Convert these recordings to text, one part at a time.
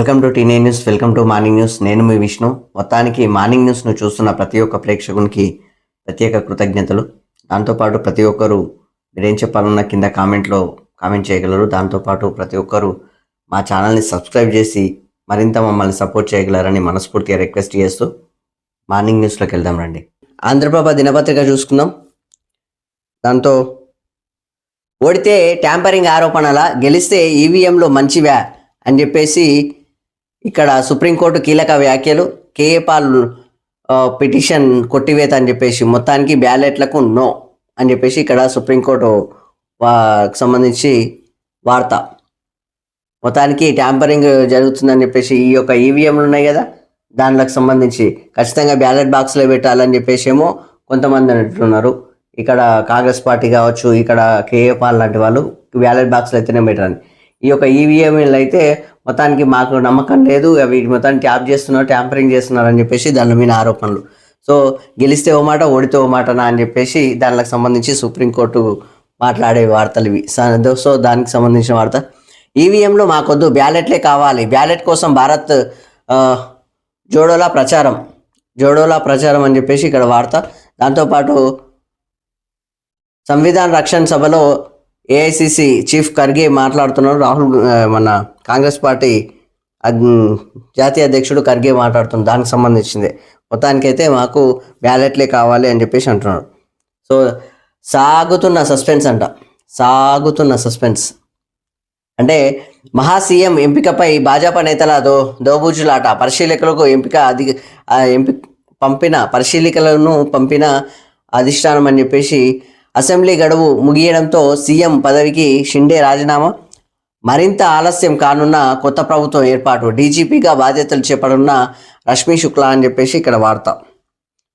Welcome to టీనే news, welcome to morning news. నేను మీ విష్ణు. మొత్తానికి మార్నింగ్ న్యూస్ను చూస్తున్న ప్రతి ఒక్క ప్రేక్షకునికి ప్రత్యేక కృతజ్ఞతలు. దాంతోపాటు ప్రతి ఒక్కరు మీరేం చెప్పాలన్నా కింద కామెంట్ చేయగలరు. దాంతోపాటు ప్రతి ఒక్కరు మా ఛానల్ని సబ్స్క్రైబ్ చేసి మరింత మమ్మల్ని సపోర్ట్ చేయగలరని మనస్ఫూర్తిగా రిక్వెస్ట్ చేస్తూ మార్నింగ్ న్యూస్లోకి వెళ్దాం రండి. ఆంధ్రప్రభ దినపత్రిక చూసుకుందాం. దాంతో ఓడితే ట్యాంపరింగ్ ఆరోపణల, గెలిస్తే ఈవీఎంలు మంచివా అని చెప్పేసి ఇక్కడ సుప్రీంకోర్టు కీలక వ్యాఖ్యలు. కేఏ పాల్ పిటిషన్ కొట్టివేత అని చెప్పేసి మొత్తానికి బ్యాలెట్లకు నో అని చెప్పేసి ఇక్కడ సుప్రీంకోర్టు సంబంధించి వార్త. మొత్తానికి ట్యాంపరింగ్ జరుగుతుందని చెప్పేసి ఈ యొక్క ఈవీఎంలు ఉన్నాయి కదా, దానిలకు సంబంధించి ఖచ్చితంగా బ్యాలెట్ బాక్స్లో పెట్టాలని చెప్పేసి ఏమో కొంతమంది అంటున్నారు. ఇక్కడ కాంగ్రెస్ పార్టీ కావచ్చు, ఇక్కడ కేఏ పాల్ లాంటి వాళ్ళు బ్యాలెట్ బాక్స్లో అయితేనే పెట్టాలని. ఈ యొక్క ఈవీఎంలు అయితే మొత్తానికి మాకు నమ్మకం లేదు, అవి మొత్తాన్ని ట్యాంపరింగ్ చేస్తున్నారు అని చెప్పేసి దాని మీద ఆరోపణలు. సో గెలిస్తే ఓ మాట, ఓడితే ఓ మాటనా అని చెప్పేసి దానికి సంబంధించి సుప్రీంకోర్టు మాట్లాడే వార్తలు ఇవి. సో దానికి సంబంధించిన వార్త. ఈవీఎంలు మాకొద్దు, బ్యాలెట్లే కావాలి. బ్యాలెట్ కోసం భారత్ జోడోలా ప్రచారం అని చెప్పేసి ఇక్కడ వార్త. దాంతోపాటు సంవిధాన రక్షణ సభలో ఏఐసిసి చీఫ్ ఖర్గే మాట్లాడుతున్నారు. మన కాంగ్రెస్ పార్టీ జాతీయ అధ్యక్షుడు ఖర్గే మాట్లాడుతున్నారు. దానికి సంబంధించింది. మొత్తానికైతే మాకు బ్యాలెట్లే కావాలి అని చెప్పేసి అంటున్నారు. సో సాగుతున్న సస్పెన్స్ అంటే మహా సీఎం ఎంపికపై భాజపా నేతల దోబూచులాట. పరిశీలకులను పంపిన అధిష్టానం అని చెప్పేసి అసెంబ్లీ గడువు ముగియడంతో సీఎం పదవికి షిండే రాజీనామా, మరింత ఆలస్యం కానున్న కొత్త ప్రభుత్వం ఏర్పాటు, డీజీపీగా బాధ్యతలు చేపడున్న రష్మి శుక్లా అని చెప్పేసి ఇక్కడ వార్త.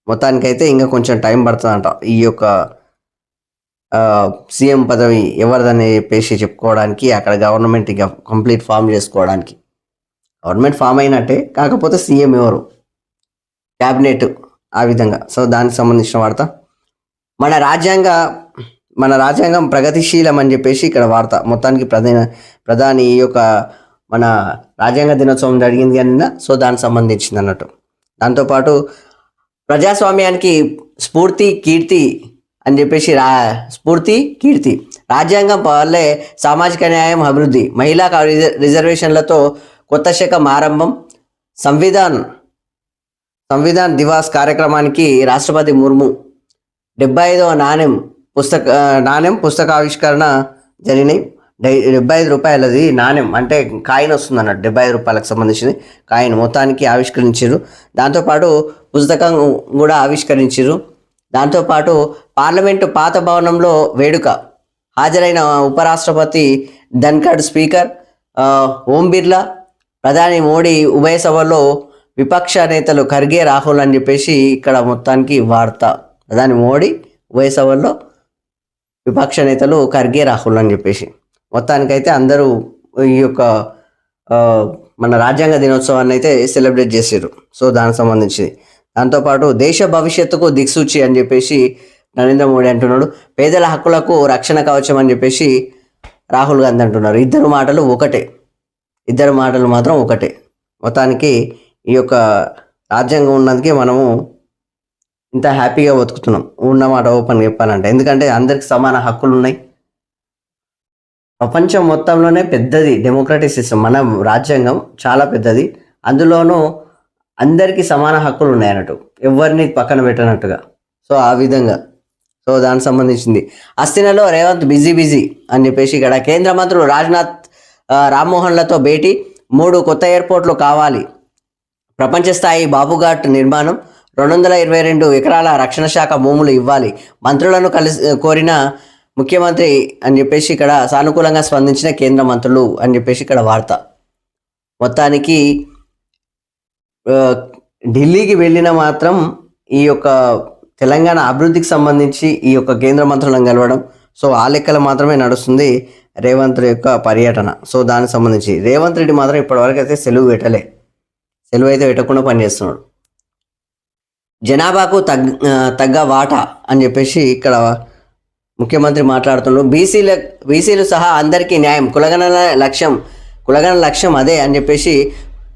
మొత్తానికైతే ఇంకా కొంచెం టైం పడుతుందంట ఈ యొక్క సీఎం పదవి ఎవరిదని చెప్పేసి చెప్పుకోవడానికి, అక్కడ గవర్నమెంట్ ఇక కంప్లీట్ ఫామ్ చేసుకోవడానికి. గవర్నమెంట్ ఫామ్ అయినట్టే, కాకపోతే సీఎం ఎవరు, క్యాబినెట్ ఆ విధంగా. సో దానికి సంబంధించిన వార్త. మన రాజ్యాంగం ప్రగతిశీలం అని చెప్పేసి ఇక్కడ వార్త. మొత్తానికి ప్రధాని ఈ యొక్క మన రాజ్యాంగ దినోత్సవం జరిగింది అన్న, సో దానికి సంబంధించింది అన్నట్టు. దాంతోపాటు ప్రజాస్వామ్యానికి స్ఫూర్తి కీర్తి అని చెప్పేసి కీర్తి, రాజ్యాంగం వల్లే సామాజిక న్యాయం అభివృద్ధి, మహిళా రిజర్వేషన్లతో కొత్త శకం ఆరంభం, సంవిధాన్ దివాస్ కార్యక్రమానికి రాష్ట్రపతి ముర్ము 75వ నాణ్యం పుస్తకావిష్కరణ జరిగినాయి. 75 రూపాయలది నాణ్యం అంటే కాయిన్ వస్తుంది అన్నట్టు, 75 రూపాయలకు సంబంధించింది కాయిన్ మొత్తానికి ఆవిష్కరించారు. దాంతోపాటు పుస్తకం కూడా ఆవిష్కరించారు. దాంతోపాటు పార్లమెంటు పాత భవనంలో వేడుక, హాజరైన ఉపరాష్ట్రపతి ధన్ఖడ్, స్పీకర్ ఓం బిర్లా, ప్రధాని మోడీ. ఉభయ సభల్లో విపక్ష నేతలు ఖర్గే, రాహుల్ అని చెప్పేసి ఇక్కడ మొత్తానికి వార్త. ప్రధాని మోడీ, ఉభయ సభల్లో విపక్ష నేతలు ఖర్గే, రాహుల్ అని చెప్పేసి మొత్తానికైతే అందరూ ఈ యొక్క మన రాజ్యాంగ దినోత్సవాన్ని అయితే సెలబ్రేట్ చేసారు. సో దానికి సంబంధించి. దాంతోపాటు దేశ భవిష్యత్తుకు దిక్సూచి అని చెప్పేసి నరేంద్ర మోడీ అంటున్నాడు. పేదల హక్కులకు రక్షణ కవచం అని చెప్పేసి రాహుల్ గాంధీ అంటున్నారు. ఇద్దరు మాటలు మాత్రం ఒకటే. మొత్తానికి ఈ యొక్క రాజ్యాంగం ఉన్నందుకే మనము ఇంత హ్యాపీగా బతుకుతున్నాం, ఉన్నమాట ఓపెన్ చెప్పాలంటే. ఎందుకంటే అందరికి సమాన హక్కులు ఉన్నాయి. ప్రపంచం మొత్తంలోనే పెద్దది డెమోక్రటిక్ సిస్టమ్ మన రాజ్యాంగం, చాలా పెద్దది. అందులోనూ అందరికీ సమాన హక్కులు ఉన్నాయి అన్నట్టు, ఎవరిని పక్కన పెట్టనట్టుగా. సో ఆ విధంగా. సో దానికి సంబంధించింది. అస్థినలో రేవంత్ బిజీ అని చెప్పేసి ఇక్కడ కేంద్ర మంత్రులు రాజ్నాథ్, రామ్మోహన్లతో భేటీ. 3 కొత్త ఎయిర్పోర్ట్లు కావాలి, ప్రపంచ స్థాయి బాబుఘాట్ నిర్మాణం, 222 ఎకరాల రక్షణ శాఖ భూములు ఇవ్వాలి, మంత్రులను కోరిన ముఖ్యమంత్రి అని చెప్పేసి ఇక్కడ సానుకూలంగా స్పందించిన కేంద్ర మంత్రులు అని చెప్పేసి ఇక్కడ వార్త. మొత్తానికి ఢిల్లీకి వెళ్ళిన మాత్రం ఈ యొక్క తెలంగాణ అభివృద్ధికి సంబంధించి ఈ యొక్క కేంద్ర మంత్రులను కలవడం. సో ఆ లెక్కలు మాత్రమే నడుస్తుంది రేవంత్ యొక్క పర్యటన. సో దానికి సంబంధించి రేవంత్ రెడ్డి మాత్రం ఇప్పటివరకు అయితే సెలవు అయితే పెట్టకుండా పనిచేస్తున్నాడు. జనాభాకు తగ్గ వాటా అని చెప్పేసి ఇక్కడ ముఖ్యమంత్రి మాట్లాడుతున్నాడు. బీసీలు సహా అందరికీ న్యాయం, కులగణన లక్ష్యం అదే అని చెప్పేసి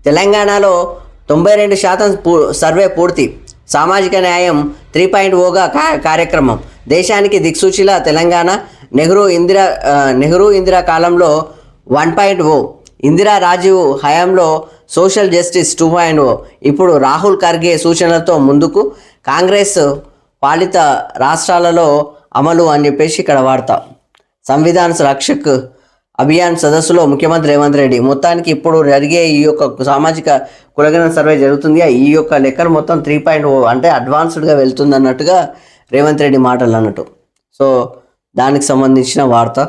తెలంగాణలో 92% సర్వే పూర్తి. సామాజిక న్యాయం 3.0గా కార్యక్రమం. దేశానికి దిక్సూచిలా తెలంగాణ. నెహ్రూ ఇందిరా కాలంలో 1.0. ఇందిరా రాజీవ్ హయాంలో సోషల్ జస్టిస్ 2.0. ఇప్పుడు రాహుల్ ఖర్గే సూచనలతో ముందుకు. కాంగ్రెస్ పాలిత రాష్ట్రాలలో అమలు అని చెప్పేసి ఇక్కడ వార్త. సంవిధాన రక్షక్ అభియాన్ సదస్సులో ముఖ్యమంత్రి రేవంత్ రెడ్డి. మొత్తానికి ఇప్పుడు జరిగే ఈ యొక్క సామాజిక కులగణన సర్వే జరుగుతుంది. ఈ యొక్క లెక్కలు మొత్తం 3.0 అంటే అడ్వాన్స్డ్గా వెళ్తుంది అన్నట్టుగా రేవంత్ రెడ్డి మాటలు అన్నట్టు. సో దానికి సంబంధించిన వార్త.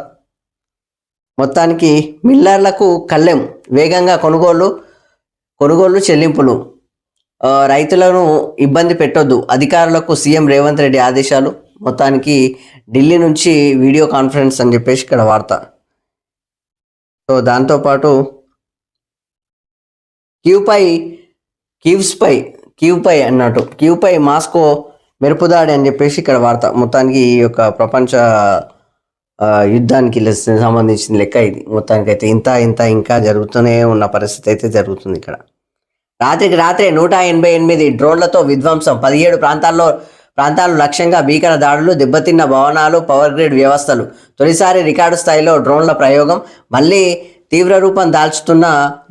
మొత్తానికి మిల్లర్లకు కళ్ళెం. వేగంగా కొనుగోళ్లు చెల్లింపులు. రైతులను ఇబ్బంది పెట్టొద్దు. అధికారులకు సీఎం రేవంత్ రెడ్డి ఆదేశాలు. మొత్తానికి ఢిల్లీ నుంచి వీడియో కాన్ఫరెన్స్ అని చెప్పేసి ఇక్కడ వార్త. సో దాంతోపాటు క్యూపై అన్నట్టు క్యూపై మాస్కో మెరుపుదాడి అని చెప్పేసి ఇక్కడ వార్త. మొత్తానికి ఈ యొక్క ప్రపంచ యుద్ధానికి సంబంధించిన లెక్క ఇది. మొత్తానికైతే ఇంకా జరుగుతూనే ఉన్న పరిస్థితి అయితే జరుగుతుంది ఇక్కడ. రాత్రికి రాత్రే 188 డ్రోన్లతో విధ్వంసం. 17 ప్రాంతాలు లక్ష్యంగా భీకర దాడులు. దెబ్బతిన్న భవనాలు, పవర్ గ్రిడ్ వ్యవస్థలు. తొలిసారి రికార్డు స్థాయిలో డ్రోన్ల ప్రయోగం. మళ్ళీ తీవ్ర రూపం దాల్చుతున్న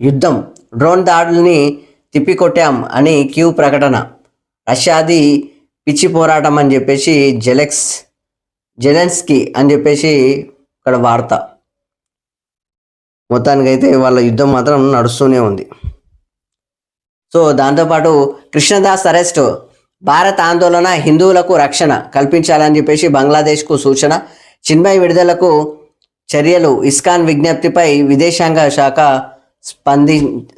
యుద్ధం. డ్రోన్ దాడుల్ని తిప్పికొట్టాం అని క్యూ ప్రకటన. రష్యాది పిచ్చి పోరాటం అని చెప్పేసి జెలెన్స్కీ అని చెప్పేసి ఇక్కడ వార్త. మొత్తానికైతే వాళ్ళ యుద్ధం మాత్రం నడుస్తూనే ఉంది. సో దాంతోపాటు కృష్ణదాస్ అరెస్టు. భారత్ ఆందోళన. హిందువులకు రక్షణ కల్పించాలని చెప్పేసి బంగ్లాదేశ్కు సూచన. చిన్మయ్ విడుదలకు చర్యలు. ఇస్కాన్ విజ్ఞప్తిపై విదేశాంగ శాఖ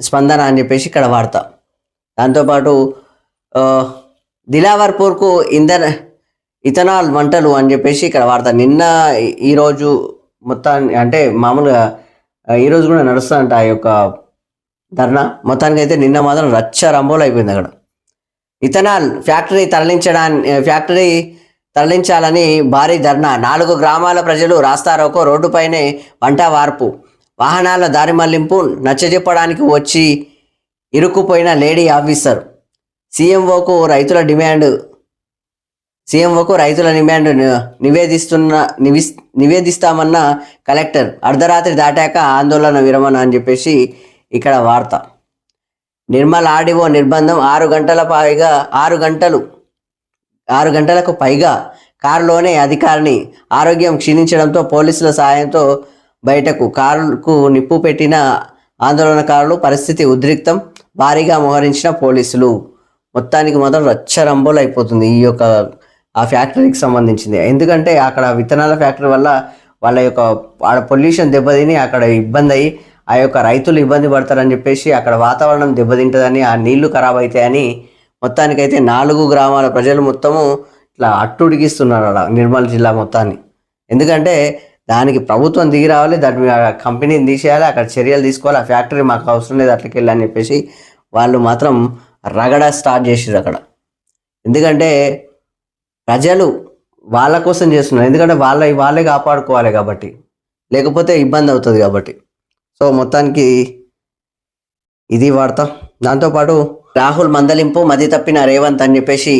స్పందన అని చెప్పేసి ఇక్కడ వార్త. దాంతోపాటు దిలావర్పూర్కు ఇథనాల్ వంటలు అని చెప్పేసి ఇక్కడ వార్త. ఈరోజు మొత్తాన్ని అంటే మామూలుగా ఈరోజు కూడా నడుస్తుందంట ఆ యొక్క ధర్నా. మొత్తానికైతే నిన్న మాత్రం రచ్చ రంబోలు అయిపోయింది అక్కడ. ఇథనాల్ ఫ్యాక్టరీ తరలించాలని భారీ ధర్నా. 4 గ్రామాల ప్రజలు రాస్తారోకో. రోడ్డుపైనే వంట వార్పు. వాహనాల దారి మళ్లింపు. నచ్చజెప్పడానికి వచ్చి ఇరుక్కుపోయిన లేడీ ఆఫీసర్. సీఎంఓకు రైతుల డిమాండ్ నివేదిస్తామన్న కలెక్టర్. అర్ధరాత్రి దాటాక ఆందోళన విరమణ అని చెప్పేసి ఇక్కడ వార్త. నిర్మల్ ఆర్డీఓ నిర్బంధం. 6 గంటలకు పైగా కారులోనే అధికారిని. ఆరోగ్యం క్షీణించడంతో పోలీసుల సాయంతో బయటకు. కారుకు నిప్పు పెట్టిన ఆందోళనకారులు. పరిస్థితి ఉద్రిక్తం. భారీగా మోహరించిన పోలీసులు. మొత్తానికి మాత్రం రచ్చరంబోలు అయిపోతుంది ఈ యొక్క ఆ ఫ్యాక్టరీకి సంబంధించింది. ఎందుకంటే అక్కడ విత్తనాల ఫ్యాక్టరీ వల్ల వాళ్ళ యొక్క ఆడ పొల్యూషన్ దెబ్బతిని అక్కడ ఇబ్బంది అయ్యి ఆ యొక్క రైతులు ఇబ్బంది పడతారని చెప్పేసి అక్కడ వాతావరణం దెబ్బతింటుందని, ఆ నీళ్లు ఖరాబ్ అవుతాయని మొత్తానికైతే 4 గ్రామాల ప్రజలు మొత్తము ఇట్లా అట్టుడిగిస్తున్నారు అలా నిర్మల్ జిల్లా మొత్తాన్ని. ఎందుకంటే దానికి ప్రభుత్వం దిగి రావాలి, దాని కంపెనీని తీసేయాలి, అక్కడ చర్యలు తీసుకోవాలి, ఆ ఫ్యాక్టరీ మాకు అవసరం లేదు అట్లకి వెళ్ళి అని చెప్పేసి వాళ్ళు మాత్రం రగడ స్టార్ట్ చేసారు అక్కడ. ఎందుకంటే ప్రజలు వాళ్ళ కోసం చేస్తున్నారు, ఎందుకంటే వాళ్ళే కాపాడుకోవాలి కాబట్టి, లేకపోతే ఇబ్బంది అవుతుంది కాబట్టి. సో మొత్తానికి ఇది వార్త. దాంతోపాటు రాహుల్ మందలింపు. మతి తప్పిన రేవంత్ అని చెప్పేసి,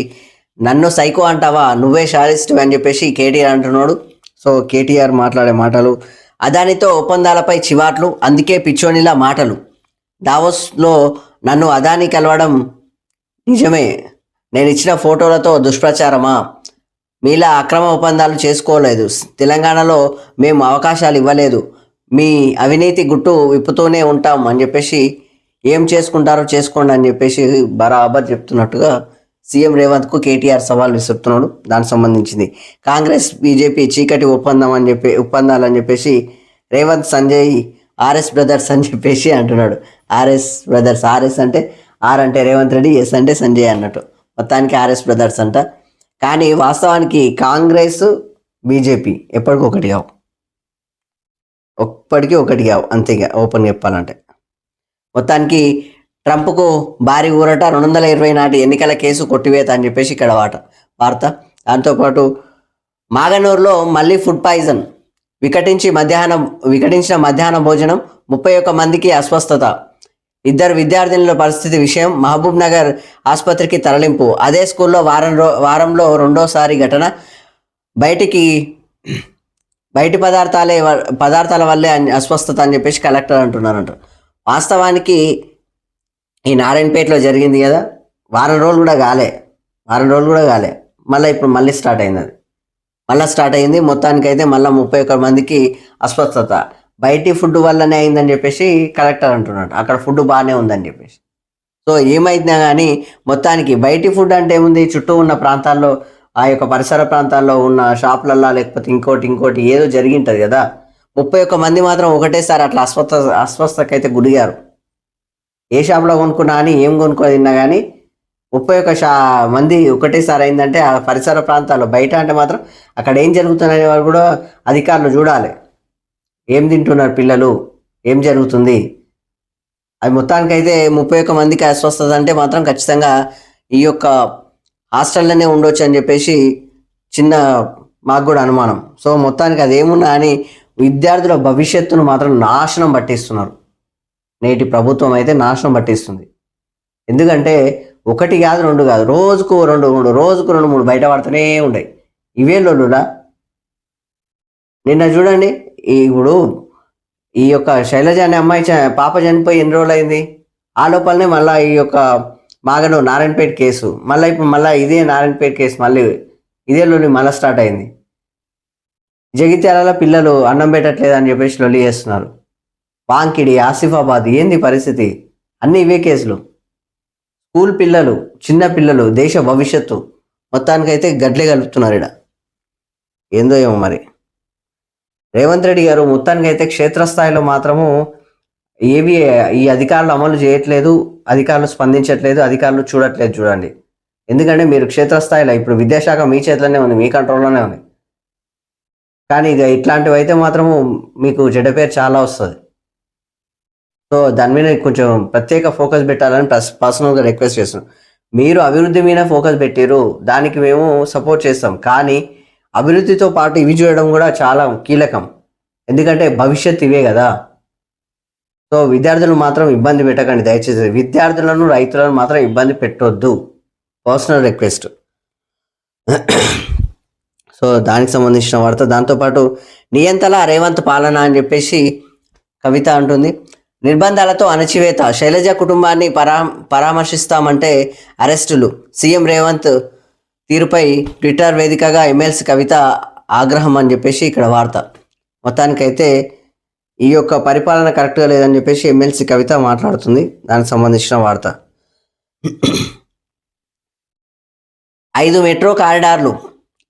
నన్ను సైకో అంటావా, నువ్వే షారిస్ట్ అని చెప్పేసి కేటీఆర్ అంటున్నాడు. సో కేటీఆర్ మాట్లాడే మాటలు. అదానితో ఒప్పందాలపై చివాట్లు, అందుకే పిచ్చోనిలా మాటలు. దావోస్లో నన్ను అదాని కలవడం నిజమే, నేను ఇచ్చిన ఫోటోలతో దుష్ప్రచారమా, మీలా అక్రమ ఒప్పందాలు చేసుకోలేదు, తెలంగాణలో మేము అవకాశాలు ఇవ్వలేదు, మీ అవినీతి గుట్టు విప్పుతూనే ఉంటాం అని చెప్పేసి, ఏం చేసుకుంటారో చేసుకోండి అని చెప్పేసి బరాబర్ చెప్తున్నట్టుగా సీఎం రేవంత్కు కేటీఆర్ సవాల్ విసురుతున్నాడు. దానికి సంబంధించింది కాంగ్రెస్ బీజేపీ చీకటి ఒప్పందాలు అని చెప్పేసి రేవంత్ సంజయ్ ఆర్ఎస్ బ్రదర్స్ అని చెప్పేసి అంటున్నాడు. ఆర్ఎస్ బ్రదర్స్, ఆర్ఎస్ అంటే ఆర్ అంటే రేవంత్ రెడ్డి, ఎస్ అంటే సంజయ్ అన్నట్టు. మొత్తానికి ఆర్ఎస్ బ్రదర్స్ అంట. కానీ వాస్తవానికి కాంగ్రెస్ బీజేపీ ఎప్పటికీ ఒకటి కావు అంతేగా ఓపెన్ చెప్పాలంటే. మొత్తానికి ట్రంప్కు భారీ ఊరట, 220 నాటి ఎన్నికల కేసు కొట్టివేత అని చెప్పేసి ఇక్కడ వార్త. దాంతోపాటు మాగనూరులో మళ్ళీ ఫుడ్ పాయిజన్, వికటించిన మధ్యాహ్న భోజనం, 31 మందికి అస్వస్థత. ఇద్దరు విద్యార్థినుల పరిస్థితి విషయం మహబూబ్ నగర్ ఆసుపత్రికి తరలింపు. అదే స్కూల్లో వారంలో రెండోసారి ఘటన. బయటి పదార్థాల వల్లే అస్వస్థత అని చెప్పేసి కలెక్టర్ అంటున్నారంట. వాస్తవానికి ఈ నారాయణపేటలో జరిగింది కదా, వారం రోజులు కూడా కాలే మళ్ళీ ఇప్పుడు మళ్ళీ స్టార్ట్ అయింది. మొత్తానికైతే మళ్ళీ 31 మందికి అస్వస్థత బయటి ఫుడ్ వల్లనే అయిందని చెప్పేసి కలెక్టర్ అంటున్నాడు. అక్కడ ఫుడ్ బాగానే ఉందని చెప్పేసి. సో ఏమైందా కానీ మొత్తానికి బయటి ఫుడ్ అంటే ఏముంది, చుట్టూ ఉన్న ప్రాంతాల్లో ఆ యొక్క పరిసర ప్రాంతాల్లో ఉన్న షాపులల్లో లేకపోతే ఇంకోటి ఏదో జరిగింటుంది కదా. 31 మంది మాత్రం ఒకటేసారి అట్లా అస్వస్థకైతే గుడిగారు. ఏ షాప్లో కొనుక్కున్నా అని ఏం తిన్నా కానీ 31 మంది ఒకటేసారి అయిందంటే ఆ పరిసర ప్రాంతాల్లో బయట అంటే మాత్రం అక్కడ ఏం జరుగుతుందనే వాళ్ళు కూడా అధికారులు చూడాలి. ఏం తింటున్నారు పిల్లలు, ఏం జరుగుతుంది అది. మొత్తానికైతే 31 మందికి అస్వస్థత అంటే మాత్రం ఖచ్చితంగా ఈ యొక్క హాస్టల్లోనే ఉండొచ్చు అని చెప్పేసి మాకు కూడా అనుమానం. సో మొత్తానికి అదేమున్నా అని విద్యార్థుల భవిష్యత్తును మాత్రం నాశనం పట్టిస్తున్నారు. నేటి ప్రభుత్వం అయితే నాశనం పట్టిస్తుంది. ఎందుకంటే 1 కాదు 2 కాదు, రోజుకు 2-3 బయట పడుతూనే ఉన్నాయి. ఇవే లొల్లులా. నిన్న చూడండి, ఇప్పుడు ఈ యొక్క శైలజ అనే అమ్మాయి పాప చనిపోయి ఎన్ని రోజులు అయింది. ఆ లోపలనే మళ్ళీ ఈ యొక్క మాగను నారాయణపేట కేసు, ఇప్పుడు ఇదే నారాయణపేట కేసు మళ్ళీ ఇదే లొల్లి మళ్ళీ స్టార్ట్ అయింది. జగిత్యాలలో పిల్లలు అన్నం పెట్టట్లేదు అని చెప్పేసి లొల్లి చేస్తున్నారు. వాంకిడి, ఆసిఫాబాద్, ఏంది పరిస్థితి? అన్ని ఇవే కేసులు. స్కూల్ పిల్లలు, చిన్న పిల్లలు, దేశ భవిష్యత్తు మొత్తానికైతే గడ్లే కలుపుతున్నారు ఇక్కడ. ఏందో ఏమో మరి. రేవంత్ రెడ్డి గారు మొత్తానికైతే క్షేత్రస్థాయిలో మాత్రము ఏవి ఈ అధికారులు అమలు చేయట్లేదు, అధికారులు స్పందించట్లేదు, అధికారులు చూడట్లేదు. చూడండి, ఎందుకంటే మీరు క్షేత్రస్థాయిలో ఇప్పుడు విద్యాశాఖ మీ చేతిలోనే ఉంది, మీ కంట్రోల్లోనే ఉంది. కానీ ఇక ఇట్లాంటివి అయితే మాత్రము మీకు చెడ్డ పేరు చాలా వస్తుంది. సో దాని మీద కొంచెం ప్రత్యేక ఫోకస్ పెట్టాలని పర్సనల్గా రిక్వెస్ట్ చేస్తున్నాం. మీరు అభివృద్ధి మీద ఫోకస్ పెట్టారు, దానికి మేము సపోర్ట్ చేస్తాం. కానీ అభివృద్ధితో పాటు ఇవి చూడడం కూడా చాలా కీలకం. ఎందుకంటే భవిష్యత్ ఇవే కదా. సో విద్యార్థులు మాత్రం ఇబ్బంది పెట్టకండి దయచేసి. విద్యార్థులను, రైతులను మాత్రం ఇబ్బంది పెట్టొద్దు. Personal request. సో దానికి సంబంధించిన వార్త. దాంతోపాటు నియంతల రేవంత్ పాలన అని చెప్పేసి కవిత అంటుంది. నిర్బంధాలతో అణచివేత, శైలజ కుటుంబాన్ని పరామర్శిస్తామంటే అరెస్టులు, సీఎం రేవంత్ తీరుపై ట్విట్టర్ వేదికగా ఎమ్మెల్సీ కవిత ఆగ్రహం అని చెప్పేసి ఇక్కడ వార్త. మొత్తానికైతే ఈ యొక్క పరిపాలన కరెక్ట్గా లేదని చెప్పేసి ఎమ్మెల్సీ కవిత మాట్లాడుతుంది. దానికి సంబంధించిన వార్త. 5 మెట్రో కారిడార్లు,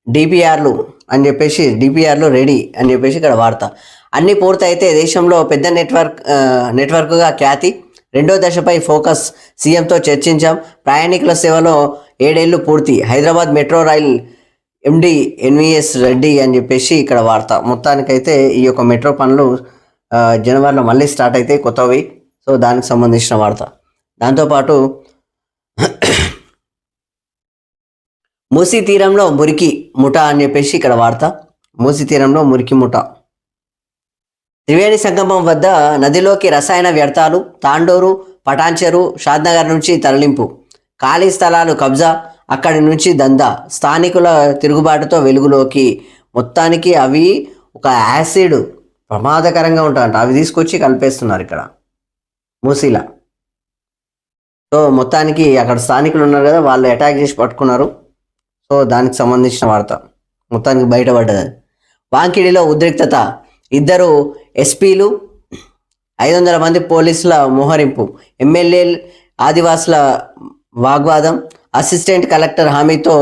డిపిఆర్లు అని చెప్పేసి, డిపిఆర్లు రెడీ అని చెప్పేసి ఇక్కడ వార్త. అన్ని పూర్తయితే దేశంలో పెద్ద నెట్వర్క్గా ఖ్యాతి. 2వ దశపై ఫోకస్, సీఎంతో చర్చించాం. ప్రయాణికుల సేవలో 7 ఏళ్లు పూర్తి. హైదరాబాద్ మెట్రో రైల్ ఎండి ఎన్విఎస్ రెడ్డి అని చెప్పేసి ఇక్కడ వార్త. మొత్తానికైతే ఈ యొక్క మెట్రో పనులు జనవరిలో మళ్ళీ స్టార్ట్ అయితే కొత్తవి. సో దానికి సంబంధించిన వార్త. దాంతోపాటు మూసీ తీరంలో మురికి ముఠా అని చెప్పేసి ఇక్కడ వార్త. మూసీ తీరంలో మురికి ముఠా. త్రివేణి సంగమం వద్ద నదిలోకి రసాయన వ్యర్థాలు, తాండూరు, పటాన్చెరు, షాద్నగర్ నుంచి తరలింపు. ఖాళీ స్థలాలు కబ్జా, అక్కడి నుంచి దందా. స్థానికుల తిరుగుబాటుతో వెలుగులోకి. మొత్తానికి అవి ఒక యాసిడ్, ప్రమాదకరంగా ఉంటాయంట. అవి తీసుకొచ్చి కలిపేస్తున్నారు ఇక్కడ మూసీలా. సో మొత్తానికి అక్కడ స్థానికులు ఉన్నారు కదా, వాళ్ళు అటాక్ చేసి పట్టుకున్నారు. సో దానికి సంబంధించిన వార్త మొత్తానికి బయటపడ్డది. వాంకిడిలో ఉద్రిక్తత, 2 ఎస్పీలు, 500 మంది పోలీసుల మోహరింపు. ఎమ్మెల్యే ఆదివాసుల వాగ్వాదం. అసిస్టెంట్ కలెక్టర్ హామీతో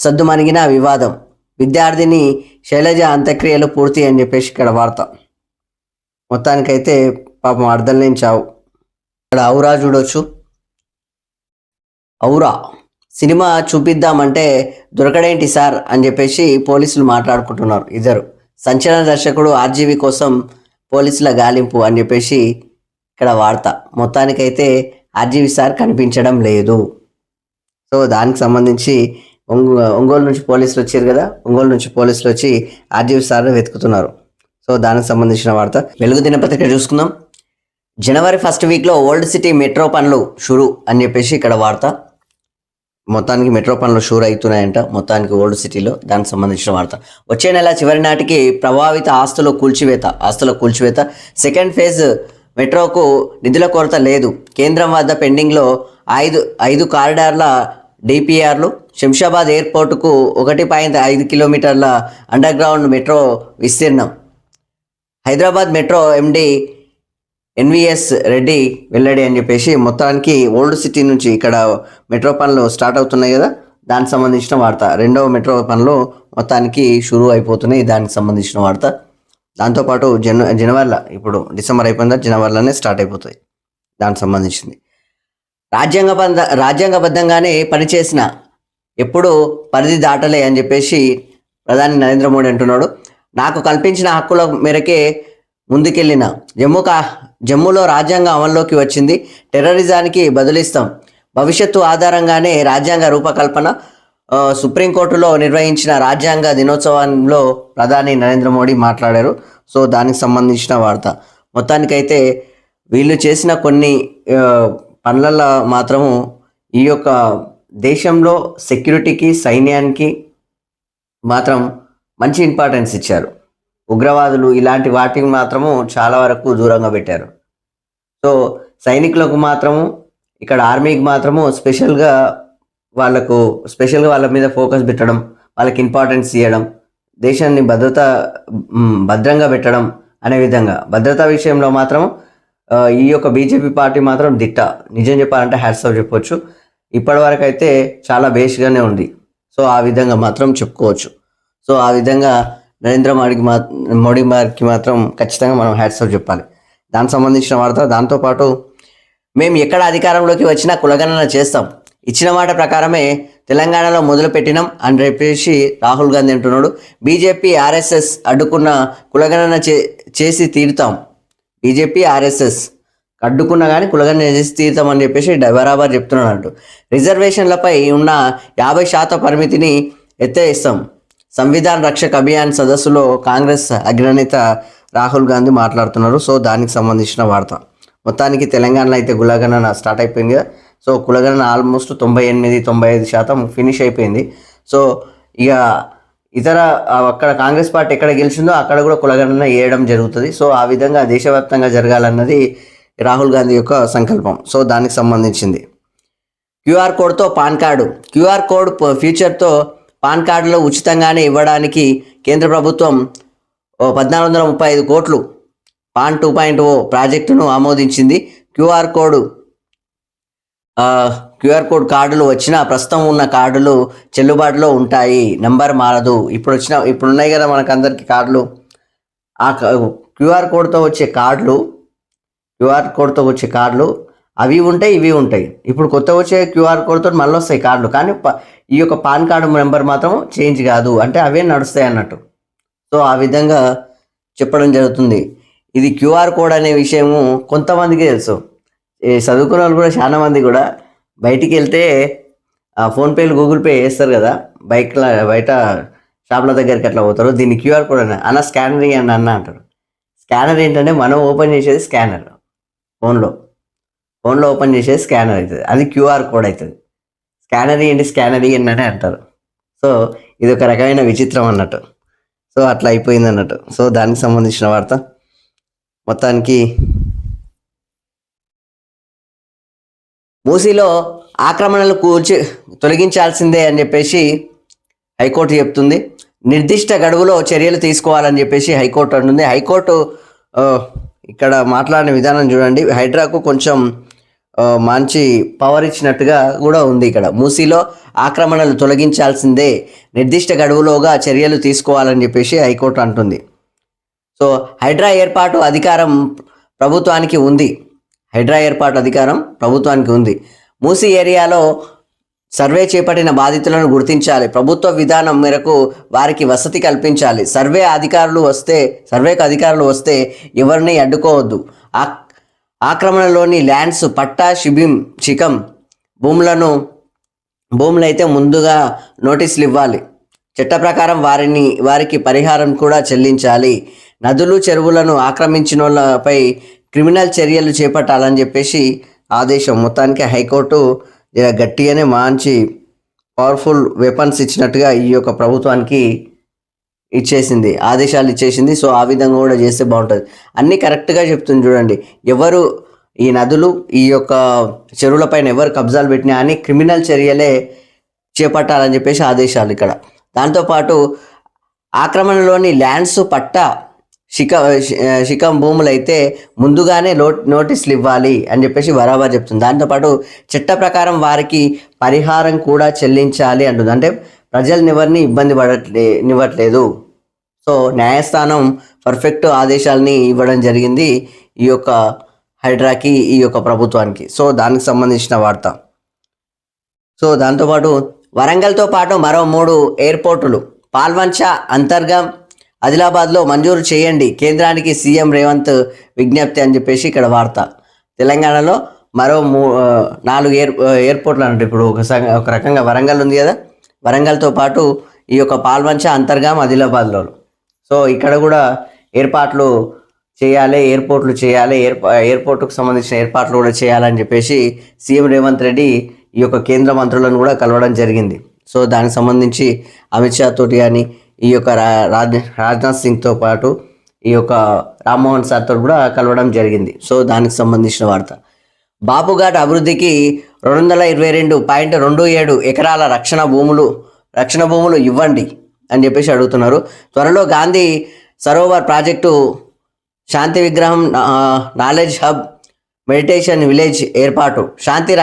సద్దుమణిగిన వివాదం. విద్యార్థిని శైలజ అంత్యక్రియలు పూర్తి అని చెప్పేసి ఇక్కడ వార్త. మొత్తానికైతే పాపం అర్థం లేని చావు. ఇక్కడ ఔరా చూడొచ్చు. ఔరా సినిమా చూపిద్దామంటే దొరకడేంటి సార్ అని చెప్పేసి పోలీసులు మాట్లాడుకుంటున్నారు. 2 సంచలన దర్శకుడు ఆర్జీవి కోసం పోలీసుల గాలింపు అని చెప్పేసి ఇక్కడ వార్త. మొత్తానికైతే ఆర్జీవి సార్ కనిపించడం లేదు. సో దానికి సంబంధించి ఒంగోలు నుంచి పోలీసులు వచ్చారు కదా, ఒంగోలు నుంచి పోలీసులు వచ్చి ఆర్జీవి సార్ వెతుకుతున్నారు. సో దానికి సంబంధించిన వార్త. వెలుగు దినపత్రిక చూసుకుందాం. జనవరి ఫస్ట్ వీక్లో ఓల్డ్ సిటీ మెట్రో పనులు షురు అని చెప్పేసి ఇక్కడ వార్త. మొత్తానికి మెట్రో పనులు షూర్ అవుతున్నాయంట మొత్తానికి ఓల్డ్ సిటీలో. దానికి సంబంధించిన వార్త. వచ్చే నెల చివరి నాటికి ప్రభావిత ఆస్తుల కూల్చివేత. సెకండ్ ఫేజ్ మెట్రోకు నిధుల కొరత లేదు. కేంద్రం వద్ద పెండింగ్లో ఐదు కారిడార్ల డిపిఆర్లు. శంషాబాద్ ఎయిర్పోర్టుకు 1.5 కిలోమీటర్ల అండర్ గ్రౌండ్ మెట్రో విస్తీర్ణం. హైదరాబాద్ మెట్రో ఎండి ఎన్విఎస్ రెడ్డి వెల్లడి అని చెప్పేసి మొత్తానికి ఓల్డ్ సిటీ నుంచి ఇక్కడ మెట్రో పనులు స్టార్ట్ అవుతున్నాయి కదా, దానికి సంబంధించిన వార్త. రెండవ మెట్రో పనులు మొత్తానికి షురూ అయిపోతున్నాయి, దానికి సంబంధించిన వార్త. దాంతోపాటు జనవరిలో, ఇప్పుడు డిసెంబర్ అయిపోయిందా, జనవరిలోనే స్టార్ట్ అయిపోతాయి దానికి సంబంధించింది. రాజ్యాంగబద్ధంగానే పనిచేసిన ఎప్పుడు పరిధి దాటలే అని చెప్పేసి ప్రధాని నరేంద్ర మోడీ అంటున్నాడు. నాకు కల్పించిన హక్కుల మేరకే ముందుకెళ్ళిన జమ్మూలో రాజ్యాంగం అమల్లోకి వచ్చింది. టెర్రరిజానికి బదులిస్తాం. భవిష్యత్తు ఆధారంగానే రాజ్యాంగ రూపకల్పన. సుప్రీంకోర్టులో నిర్వహించిన రాజ్యాంగ దినోత్సవంలో ప్రధాని నరేంద్ర మోడీ మాట్లాడారు. సో దానికి సంబంధించిన వార్త. మొత్తానికైతే వీళ్ళు చేసిన కొన్ని పనులలో మాత్రము ఈ యొక్క దేశంలో సెక్యూరిటీకి, సైన్యానికి మాత్రం మంచి ఇంపార్టెన్స్ ఇచ్చారు. ఉగ్రవాదులు ఇలాంటి వాటికి మాత్రము చాలా వరకు దూరంగా పెట్టారు. సో సైనికులకు మాత్రము, ఇక్కడ ఆర్మీకి మాత్రము స్పెషల్గా వాళ్ళ మీద ఫోకస్ పెట్టడం, వాళ్ళకి ఇంపార్టెన్స్ ఇవ్వడం, దేశాన్ని భద్రంగా పెట్టడం అనే విధంగా. భద్రతా విషయంలో మాత్రం ఈ యొక్క బీజేపీ పార్టీ మాత్రం దిట్ట. నిజం చెప్పాలంటే హ్యాట్స్ ఆఫ్ చెప్పొచ్చు. ఇప్పటివరకు అయితే చాలా బేస్గానే ఉంది. సో ఆ విధంగా మాత్రం చెప్పుకోవచ్చు. సో ఆ విధంగా నరేంద్ర మోడీ గారికి మాత్రం ఖచ్చితంగా మనం హ్యాట్స్ ఆఫ్ చెప్పాలి. దానికి సంబంధించిన వార్త. దాంతోపాటు మేము ఎక్కడ అధికారంలోకి వచ్చినా కులగణన చేస్తాం, ఇచ్చిన మాట ప్రకారమే తెలంగాణలో మొదలు పెట్టినాం అని చెప్పేసి రాహుల్ గాంధీ అంటున్నాడు. బీజేపీ ఆర్ఎస్ఎస్ అడ్డుకున్న కులగణన చేసి తీరుతాం. బీజేపీ ఆర్ఎస్ఎస్ అడ్డుకున్నా కానీ కులగణన చేసి తీరుతాం అని చెప్పేసి బరాబర్ చెప్తున్నాడు. రిజర్వేషన్లపై ఉన్న 50% పరిమితిని ఎత్తేస్తాం. సంవిధాన్ రక్షక్ అభియాన్ సదస్సులో కాంగ్రెస్ అగ్రనేత రాహుల్ గాంధీ మాట్లాడుతున్నారు. సో దానికి సంబంధించిన వార్త. మొత్తానికి తెలంగాణలో అయితే కులగణన స్టార్ట్ అయిపోయింది కదా. సో కులగణన ఆల్మోస్ట్ 98-95% ఫినిష్ అయిపోయింది. సో ఇక ఇతర అక్కడ కాంగ్రెస్ పార్టీ ఎక్కడ గెలిచిందో అక్కడ కూడా కులగణన వేయడం జరుగుతుంది. సో ఆ విధంగా దేశవ్యాప్తంగా జరగాలన్నది రాహుల్ గాంధీ యొక్క సంకల్పం. సో దానికి సంబంధించింది. క్యూఆర్ కోడ్తో పాన్ కార్డు. క్యూఆర్ కోడ్ ఫ్యూచర్తో పాన్ కార్డులో ఉచితంగానే ఇవ్వడానికి కేంద్ర ప్రభుత్వం 1435 కోట్లు పాన్ 2.0 ప్రాజెక్టును ఆమోదించింది. క్యూఆర్ కోడ్ కార్డులు వచ్చిన ప్రస్తుతం ఉన్న కార్డులు చెల్లుబాటులో ఉంటాయి, నంబర్ మారదు. ఇప్పుడు ఉన్నాయి కదా మనకు అందరికీ కార్డులు. ఆ క్యూఆర్ కోడ్తో వచ్చే కార్డులు అవి ఉంటాయి, ఇవి ఉంటాయి. ఇప్పుడు కొత్త వచ్చే క్యూఆర్ కోడ్తో మళ్ళీ వస్తాయి కార్డులు, కానీ ఈ యొక్క పాన్ కార్డు నెంబర్ మాత్రం చేంజ్ కాదు, అంటే అవే నడుస్తాయి అన్నట్టు. సో ఆ విధంగా చెప్పడం జరుగుతుంది. ఇది క్యూఆర్ కోడ్ అనే విషయము కొంతమందికి తెలుసు. చదువుకున్న వాళ్ళు కూడా చాలా మంది కూడా బయటికి వెళ్తే ఫోన్పేలు, గూగుల్ పే చేస్తారు కదా, బయట షాప్ల దగ్గరికి అట్లా పోతారు. దీన్ని క్యూఆర్ కోడ్ అన్న స్కానర్ అని అంటారు. స్కానర్ ఏంటంటే మనం ఓపెన్ చేసేది స్కానర్, ఫోన్లో ఓపెన్ చేసేది స్కానర్ అవుతుంది, అది క్యూఆర్ కోడ్ అవుతుంది. స్కానర్ ఏంటి అని అంటారు. సో ఇది ఒక రకమైన విచిత్రం అన్నట్టు. సో అట్లా అయిపోయింది అన్నట్టు. సో దానికి సంబంధించిన వార్త. మొత్తానికి మూసీలో ఆక్రమణలు తొలగించాల్సిందే అని చెప్పేసి హైకోర్టు చెప్తుంది. నిర్దిష్ట గడువులో చర్యలు తీసుకోవాలని చెప్పేసి హైకోర్టు అంటుంది. హైకోర్టు ఇక్కడ మాట్లాడిన విధానం చూడండి, హైడ్రాకు కొంచెం మంచి పవర్ ఇచ్చినట్టుగా కూడా ఉంది. ఇక్కడ మూసీలో ఆక్రమణలు తొలగించాల్సిందే, నిర్దిష్ట గడువులోగా చర్యలు తీసుకోవాలని చెప్పేసి హైకోర్టు అంటుంది. సో హైడ్రా ఏర్పాటు అధికారం ప్రభుత్వానికి ఉంది. మూసీ ఏరియాలో సర్వే చేపట్టిన బాధితులను గుర్తించాలి. ప్రభుత్వ విధానం మేరకు వారికి వసతి కల్పించాలి. సర్వేకు అధికారులు వస్తే ఎవరిని అడ్డుకోవద్దు. ఆక్రమణలోని ల్యాండ్స్, పట్టా, శిఖం భూములైతే ముందుగా నోటీసులు ఇవ్వాలి. చట్ట ప్రకారం వారికి పరిహారం కూడా చెల్లించాలి. నదులు, చెరువులను ఆక్రమించిన వాళ్ళపై క్రిమినల్ చర్యలు చేపట్టాలని చెప్పేసి ఆదేశం. మొత్తానికి హైకోర్టు గట్టిగానే మంచి పవర్ఫుల్ వెపన్స్ ఇచ్చినట్టుగా ఈ యొక్క ప్రభుత్వానికి ఇచ్చేసింది, ఆదేశాలు ఇచ్చేసింది. సో ఆ విధంగా కూడా చేస్తే బాగుంటుంది. అన్నీ కరెక్ట్గా చెప్తుంది చూడండి. ఎవరు ఈ నదులు ఈ యొక్క చెరువులపైన ఎవరు కబ్జాలు పెట్టినా అని క్రిమినల్ చర్యలే చేపట్టాలని చెప్పేసి ఆదేశాలు ఇక్కడ. దాంతోపాటు ఆక్రమణలోని ల్యాండ్స్ పట్టా శిఖం భూములు అయితే ముందుగానే నోటీసులు ఇవ్వాలి అని చెప్పేసి బరాబర్ చెప్తుంది. దాంతోపాటు చట్ట ప్రకారం వారికి పరిహారం కూడా చెల్లించాలి అంటుంది. అంటే ప్రజల్ని ఎవరిని ఇబ్బంది నివ్వట్లేదు. సో న్యాయస్థానం పర్ఫెక్ట్ ఆదేశాలని ఇవ్వడం జరిగింది ఈ యొక్క హైడ్రాకి, ఈ యొక్క ప్రభుత్వానికి. సో దానికి సంబంధించిన వార్త. సో దాంతోపాటు వరంగల్తో పాటు మరో 3 ఎయిర్పోర్టులు పాల్వంచ, అంతర్గం, ఆదిలాబాద్లో మంజూరు చేయండి కేంద్రానికి సీఎం రేవంత్ విజ్ఞప్తి అని చెప్పేసి ఇక్కడ వార్త. తెలంగాణలో మరో 4 ఎయిర్పోర్ట్లు అన్నట్టు. ఇప్పుడు ఒక రకంగా వరంగల్ ఉంది కదా, వరంగల్తో పాటు ఈ యొక్క పాల్వంచ, అంతర్గం, ఆదిలాబాద్లో. సో ఇక్కడ కూడా ఏర్పాట్లు చేయాలి, ఎయిర్పోర్టుకు సంబంధించిన ఏర్పాట్లు కూడా చేయాలని చెప్పేసి సీఎం రేవంత్ రెడ్డి ఈ యొక్క కేంద్ర మంత్రులను కూడా కలవడం జరిగింది. సో దానికి సంబంధించి అమిత్ షా తోటి కానీ, ఈ యొక్క రాజ్నాథ్ సింగ్తో పాటు ఈ యొక్క రామ్మోహన్ సార్తో కూడా కలవడం జరిగింది. సో దానికి సంబంధించిన వార్త. బాపుఘాట్ అభివృద్ధికి 222.27 ఎకరాల రక్షణ భూములు ఇవ్వండి అని చెప్పేసి అడుగుతున్నారు. త్వరలో గాంధీ సరోవర్ ప్రాజెక్టు, శాంతి విగ్రహం, నాలెడ్జ్ హబ్, మెడిటేషన్ విలేజ్ ఏర్పాటు. శాంతి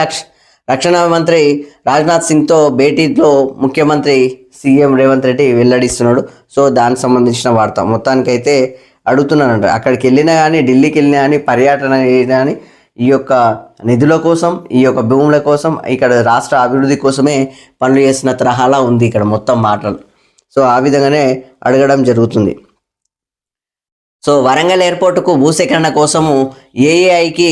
రక్షణ మంత్రి రాజ్నాథ్ సింగ్తో భేటీలో ముఖ్యమంత్రి సీఎం రేవంత్ రెడ్డి వెల్లడిస్తున్నాడు. సో దానికి సంబంధించిన వార్త. మొత్తానికైతే అడుగుతున్నానంట, అక్కడికి వెళ్ళినా కానీ, ఢిల్లీకి వెళ్ళినా కానీ, పర్యటన కానీ ఈ యొక్క నిధుల కోసం, ఈ యొక్క భూముల కోసం, ఇక్కడ రాష్ట్ర అభివృద్ధి కోసమే పనులు చేసిన తరహాలా ఉంది ఇక్కడ మొత్తం మాటలు. సో ఆ విధంగానే అడగడం జరుగుతుంది. సో వరంగల్ ఎయిర్పోర్టుకు భూసేకరణ కోసము ఏఏఐకి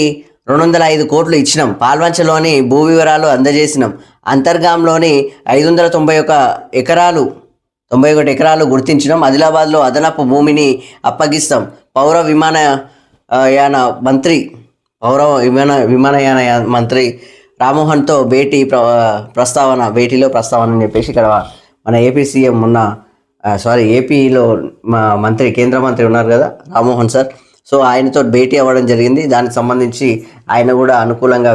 205 కోట్లు ఇచ్చినాం. పాల్వంచలోని భూ వివరాలు అందజేసినాం. అంతర్గాంలోని 591 ఎకరాలు గుర్తించినాం. ఆదిలాబాద్లో అదనపు భూమిని అప్పగిస్తాం. పౌర విమానయాన మంత్రి రామ్మోహన్తో భేటీలో ప్రస్తావన అని చెప్పేసి ఇక్కడ మన ఏపీ సీఎం ఏపీలో మంత్రి, కేంద్ర మంత్రి ఉన్నారు కదా రామ్మోహన్ సార్. సో ఆయనతో భేటీ అవ్వడం జరిగింది. దానికి సంబంధించి ఆయన కూడా అనుకూలంగా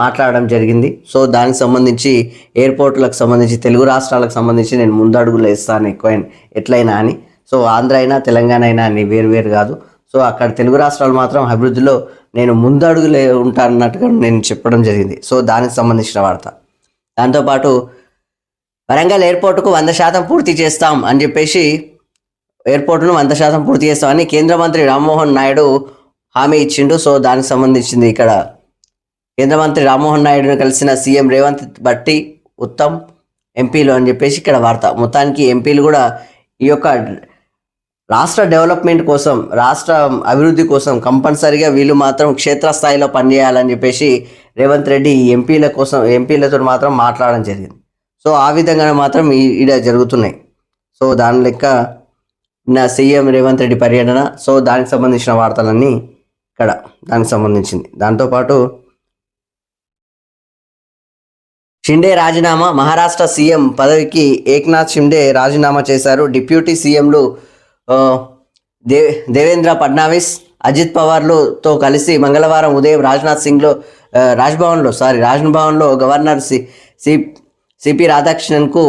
మాట్లాడడం జరిగింది. సో దానికి సంబంధించి ఎయిర్పోర్ట్లకు సంబంధించి తెలుగు రాష్ట్రాలకు సంబంధించి నేను ముందడుగులు వేస్తాను ఎట్లయినా అని. సో ఆంధ్ర అయినా తెలంగాణ అయినా అని వేరు కాదు. సో అక్కడ తెలుగు రాష్ట్రాలు మాత్రం అభివృద్ధిలో నేను ముందడుగులే ఉంటానన్నట్టుగా నేను చెప్పడం జరిగింది. సో దానికి సంబంధించిన వార్త. దాంతోపాటు వరంగల్ ఎయిర్పోర్టుకు 100% పూర్తి చేస్తాం అని చెప్పేసి, ఎయిర్పోర్టును 100% పూర్తి చేస్తామని కేంద్ర మంత్రి రామ్మోహన్ నాయుడు హామీ ఇచ్చిండు. సో దానికి సంబంధించింది ఇక్కడ కేంద్ర మంత్రి రామ్మోహన్ నాయుడును కలిసిన సీఎం రేవంత్ బట్టి ఉత్తమ్ ఎంపీలు అని చెప్పేసి ఇక్కడ వార్త. మొత్తానికి ఎంపీలు కూడా ఈ యొక్క రాష్ట్ర డెవలప్మెంట్ కోసం, రాష్ట్ర అభివృద్ధి కోసం కంపల్సరీగా వీళ్ళు మాత్రం క్షేత్రస్థాయిలో పనిచేయాలని చెప్పేసి రేవంత్ రెడ్డి ఎంపీలతో మాత్రం మాట్లాడడం జరిగింది. సో ఆ విధంగానే మాత్రం ఈడ జరుగుతున్నాయి. సో దాని లెక్క నా సీఎం రేవంత్ రెడ్డి పర్యటన. సో దానికి సంబంధించిన వార్తలన్నీ ఇక్కడ దానికి సంబంధించింది. దాంతోపాటు షిండే రాజీనామా. మహారాష్ట్ర సీఎం పదవికి ఏక్నాథ్ షిండే రాజీనామా చేశారు. డిప్యూటీ సీఎంలు దేవేంద్ర ఫడ్నవీస్, అజిత్ పవార్లతో కలిసి మంగళవారం ఉదయం రాజ్భవన్లో గవర్నర్ సిపి రాధాకృష్ణన్కు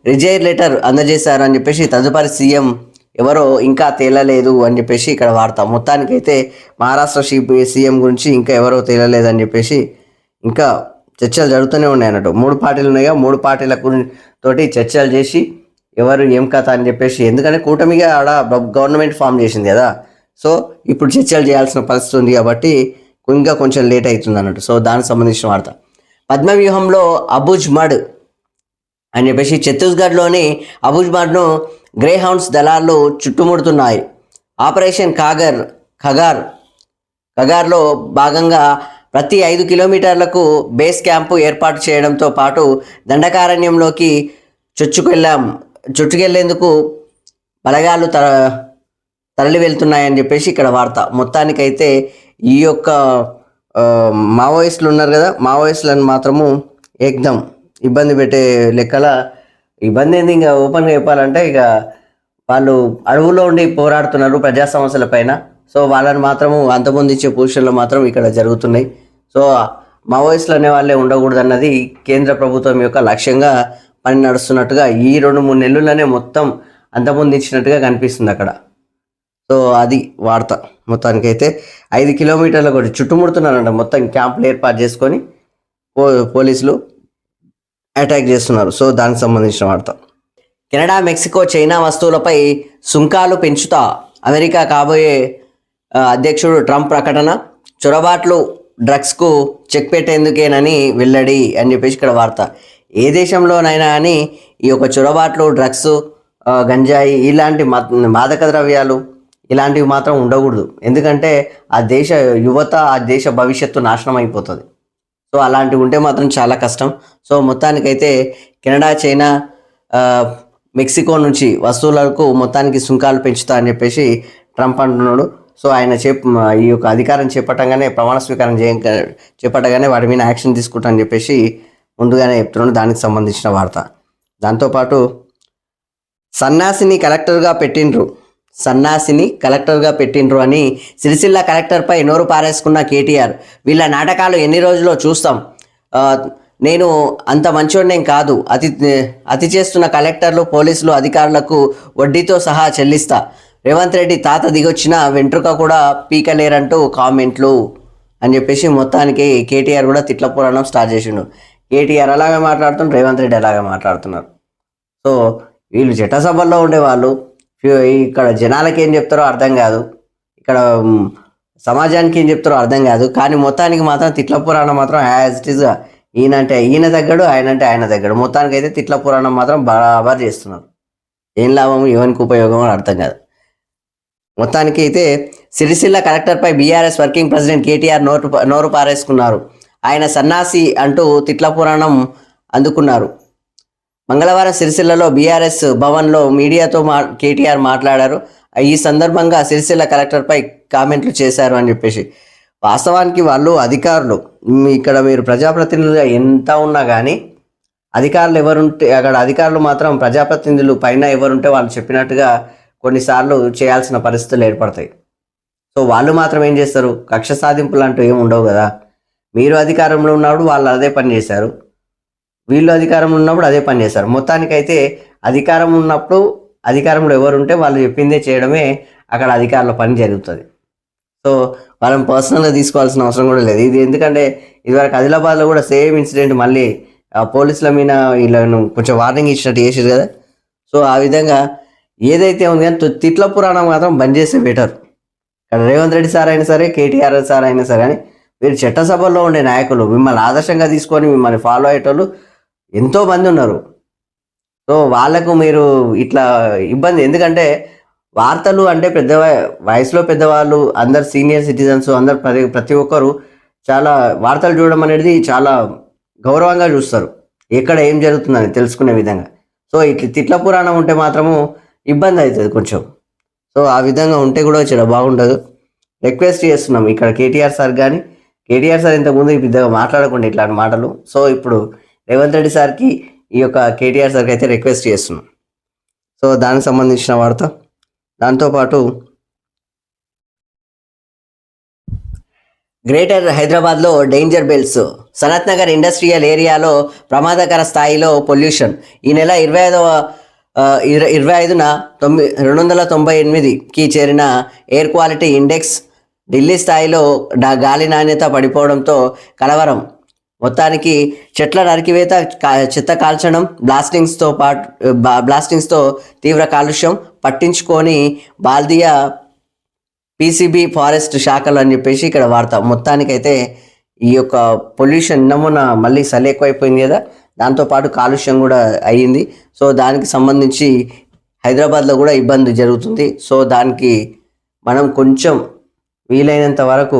రిజైర్ లెటర్ అందజేశారు అని చెప్పేసి, తదుపరి సీఎం ఎవరో ఇంకా తేలలేదు అని చెప్పేసి ఇక్కడ వార్త. మొత్తానికైతే మహారాష్ట్ర సీఎం గురించి ఇంకా ఎవరో తేలలేదని చెప్పేసి ఇంకా చర్చలు జరుగుతూనే ఉన్నాయి అన్నట్టు. 3 పార్టీలు ఉన్నాయిగా, 3 పార్టీల తోటి చర్చలు చేసి ఎవరు ఏం కథ అని చెప్పేసి, ఎందుకంటే కూటమిగా ఆడ గవర్నమెంట్ ఫామ్ చేసింది కదా. సో ఇప్పుడు చర్చలు చేయాల్సిన పరిస్థితి ఉంది కాబట్టి ఇంకా కొంచెం లేట్ అవుతుంది అన్నట్టు. సో దానికి సంబంధించిన వార్త. పద్మవ్యూహంలో అబుజ్మడ్ అని చెప్పేసి, ఛత్తీస్గఢ్లోని అబుజ్మడ్ను గ్రే హౌండ్స్ దళాలు చుట్టుముడుతున్నాయి. ఆపరేషన్ ఖగార్లో భాగంగా ప్రతి 5 కిలోమీటర్లకు బేస్ క్యాంపు ఏర్పాటు చేయడంతో పాటు దండకారణ్యంలోకి చొచ్చుకెళ్లేందుకు బలగాలు తరలి వెళ్తున్నాయని చెప్పేసి ఇక్కడ వార్త. మొత్తానికైతే ఈ యొక్క మావోయిస్టులు ఉన్నారు కదా, మావోయిస్టులను మాత్రము ఏకదం ఇబ్బంది పెట్టే లెక్కల, ఇబ్బంది ఏంది ఇంకా ఓపెన్గా చెప్పాలంటే, ఇక వాళ్ళు అడవుల్లో ఉండి పోరాడుతున్నారు ప్రజా సమస్యల పైన. సో వాళ్ళని మాత్రము అంతమొందించే పొజిషన్లో మాత్రం ఇక్కడ జరుగుతున్నాయి. సో మావోయిస్టులు అనే వాళ్ళే ఉండకూడదు అన్నది కేంద్ర ప్రభుత్వం యొక్క లక్ష్యంగా పని నడుస్తున్నట్టుగా ఈ 2-3 నెలల్లోనే మొత్తం అంతమొందించినట్టుగా కనిపిస్తుంది అక్కడ. సో అది వార్త. మొత్తానికైతే 5 కిలోమీటర్ల కూడా చుట్టుముడుతున్నారంట, మొత్తం క్యాంపులు ఏర్పాటు చేసుకొని పోలీసులు అటాక్ చేస్తున్నారు. సో దానికి సంబంధించిన వార్త. కెనడా, మెక్సికో, చైనా వస్తువులపై సుంకాలు పెంచుతా అమెరికా కాబోయే అధ్యక్షుడు ట్రంప్ ప్రకటన. చొరబాట్లు డ్రగ్స్కు చెక్ పెట్టేందుకేనని వెల్లడి అని చెప్పేసి ఇక్కడ వార్త. ఏ దేశంలోనైనా కానీ ఈ యొక్క చొరబాట్లు, డ్రగ్స్, గంజాయి ఇలాంటి మాదక ద్రవ్యాలు ఇలాంటివి మాత్రం ఉండకూడదు. ఎందుకంటే ఆ దేశ యువత, ఆ దేశ భవిష్యత్తు నాశనం అయిపోతుంది. సో అలాంటివి ఉంటే మాత్రం చాలా కష్టం. సో మొత్తానికైతే కెనడా, చైనా, మెక్సికో నుంచి వస్తువులకు మొత్తానికి సుంకాలు పెంచుతా అని చెప్పేసి ట్రంప్ అంటున్నాడు. సో ఆయన ఈ యొక్క అధికారం చేపట్టగానే, ప్రమాణ స్వీకారం చేపట్టగానే వాటి మీద యాక్షన్ తీసుకుంటా అని చెప్పేసి ముందుగానే చెప్తున్నాడు. దానికి సంబంధించిన వార్త. దాంతోపాటు సన్నాసిని కలెక్టర్గా పెట్టిండ్రు అని సిరిసిల్ల కలెక్టర్పై నోరు పారేసుకున్న కేటీఆర్. వీళ్ళ నాటకాలు ఎన్ని రోజుల్లో చూస్తాం. నేను అంత మంచోడ్నేం కాదు. అతి చేస్తున్న కలెక్టర్లు, పోలీసులు, అధికారులకు వడ్డీతో సహా చెల్లిస్తా. రేవంత్ రెడ్డి తాత దిగొచ్చిన వెంట్రుక కూడా పీకలేరంటూ కామెంట్లు అని చెప్పేసి మొత్తానికి కేటీఆర్ కూడా తిట్ల పురాణం స్టార్ట్ చేసిండు. కేటీఆర్ అలాగే మాట్లాడుతున్నారు, రేవంత్ రెడ్డి అలాగే మాట్లాడుతున్నారు. సో వీళ్ళు చట్టసభల్లో ఉండేవాళ్ళు, ఇక్కడ జనాలకి ఏం చెప్తారో అర్థం కాదు, ఇక్కడ సమాజానికి ఏం చెప్తారో అర్థం కాదు. కానీ మొత్తానికి మాత్రం తిట్ల పురాణం మాత్రం యాజ్ ఇట్ ఈస్గా ఈయనంటే ఈయన తగ్గడు, ఆయనంటే ఆయన తగ్గడు. మొత్తానికి అయితే తిట్ల పురాణం మాత్రం బరాబర్ చేస్తున్నారు. ఏం లాభం, ఎవరికి ఉపయోగం అని అర్థం కాదు. మొత్తానికి అయితే సిరిసిల్ల కలెక్టర్పై బీఆర్ఎస్ వర్కింగ్ ప్రెసిడెంట్ కేటీఆర్ నోరు పారేసుకున్నారు. ఆయన సన్నాసి అంటూ తిట్ల పురాణం అందుకున్నారు. మంగళవారం సిరిసిల్లలో బీఆర్ఎస్ భవన్లో మీడియాతో కేటీఆర్ మాట్లాడారు. ఈ సందర్భంగా సిరిసిల్ల కలెక్టర్పై కామెంట్లు చేశారు అని చెప్పేసి. వాస్తవానికి వాళ్ళు అధికారులు, ఇక్కడ మీరు ప్రజాప్రతినిధులుగా ఎంత ఉన్నా కానీ అధికారులు ఎవరుంటే అక్కడ అధికారులు మాత్రం ప్రజాప్రతినిధులు పైన ఎవరుంటే వాళ్ళు చెప్పినట్టుగా కొన్నిసార్లు చేయాల్సిన పరిస్థితులు ఏర్పడతాయి. సో వాళ్ళు మాత్రం ఏం చేస్తారు, కక్ష సాధింపులు అంటూ ఏమి ఉండవు కదా. మీరు అధికారంలో ఉన్నప్పుడు వాళ్ళు అదే పని చేశారు, వీళ్ళు అధికారంలో ఉన్నప్పుడు అదే పని చేశారు. మొత్తానికైతే అధికారం ఉన్నప్పుడు అధికారంలో ఎవరుంటే వాళ్ళు చెప్పిందే చేయడమే అక్కడ అధికారుల పని జరుగుతుంది. సో వాళ్ళని పర్సనల్గా తీసుకోవాల్సిన అవసరం కూడా లేదు. ఇది ఎందుకంటే ఇదివరకు ఆదిలాబాద్లో కూడా సేమ్ ఇన్సిడెంట్ మళ్ళీ పోలీసుల మీద వీళ్ళను కొంచెం వార్నింగ్ ఇచ్చినట్టు చేసారు కదా. సో ఆ విధంగా ఏదైతే ఉంది కానీ తిట్ల పురాణం మాత్రం బంద్ చేస్తే బెటర్. ఇక్కడ రేవంత్ రెడ్డి సార్ అయినా సరే, కేటీఆర్ సార్ అయినా సరే, కానీ వీరు చట్టసభల్లో ఉండే నాయకులు, మిమ్మల్ని ఆదర్శంగా తీసుకొని మిమ్మల్ని ఫాలో అయ్యేటోళ్ళు ఎంతోమంది ఉన్నారు. సో వాళ్ళకు మీరు ఇట్లా ఇబ్బంది, ఎందుకంటే వార్తలు అంటే పెద్ద వయసులో పెద్దవాళ్ళు, అందరు సీనియర్ సిటిజన్స్, అందరు ప్రతి ఒక్కరు చాలా వార్తలు చూడడం అనేది చాలా గౌరవంగా చూస్తారు, ఎక్కడ ఏం జరుగుతుందని తెలుసుకునే విధంగా. సో ఇట్లా తిట్ల పురాణం ఉంటే మాత్రము ఇబ్బంది అవుతుంది కొంచెం. సో ఆ విధంగా ఉంటే కూడా చాలా బాగుండదు. రిక్వెస్ట్ చేస్తున్నాం ఇక్కడ కేటీఆర్ సార్ కానీ, కేటీఆర్ సార్ ఇంతకుముందు పెద్దగా మాట్లాడకుండా ఇట్లాంటి మాటలు. సో ఇప్పుడు రేవంత్ రెడ్డి సార్కి, ఈ యొక్క కేటీఆర్ సార్కి అయితే రిక్వెస్ట్ చేస్తున్నాం. సో దానికి సంబంధించిన వార్త. దాంతోపాటు గ్రేటర్ హైదరాబాద్లో danger belts. Sanath Nagar industrial ఏరియాలో ప్రమాదకర స్థాయిలో పొల్యూషన్. ఈ నెల 25న 298కి చేరిన ఎయిర్ క్వాలిటీ ఇండెక్స్. ఢిల్లీ స్థాయిలో గాలి నాణ్యత పడిపోవడంతో కలవరం. మొత్తానికి చెట్ల నరికివేత, చెత్త కాల్చడం, బ్లాస్టింగ్స్తో తీవ్ర కాలుష్యం పట్టించుకొని బాల్దియా పీసీబీ ఫారెస్ట్ శాఖలు అని చెప్పేసి ఇక్కడ వార్త. మొత్తానికైతే ఈ యొక్క పొల్యూషన్ నమూనా మళ్ళీ చలి ఎక్కువైపోయింది కదా, దాంతోపాటు కాలుష్యం కూడా అయ్యింది. సో దానికి సంబంధించి హైదరాబాద్లో కూడా ఇబ్బంది జరుగుతుంది. సో దానికి మనం కొంచెం వీలైనంత వరకు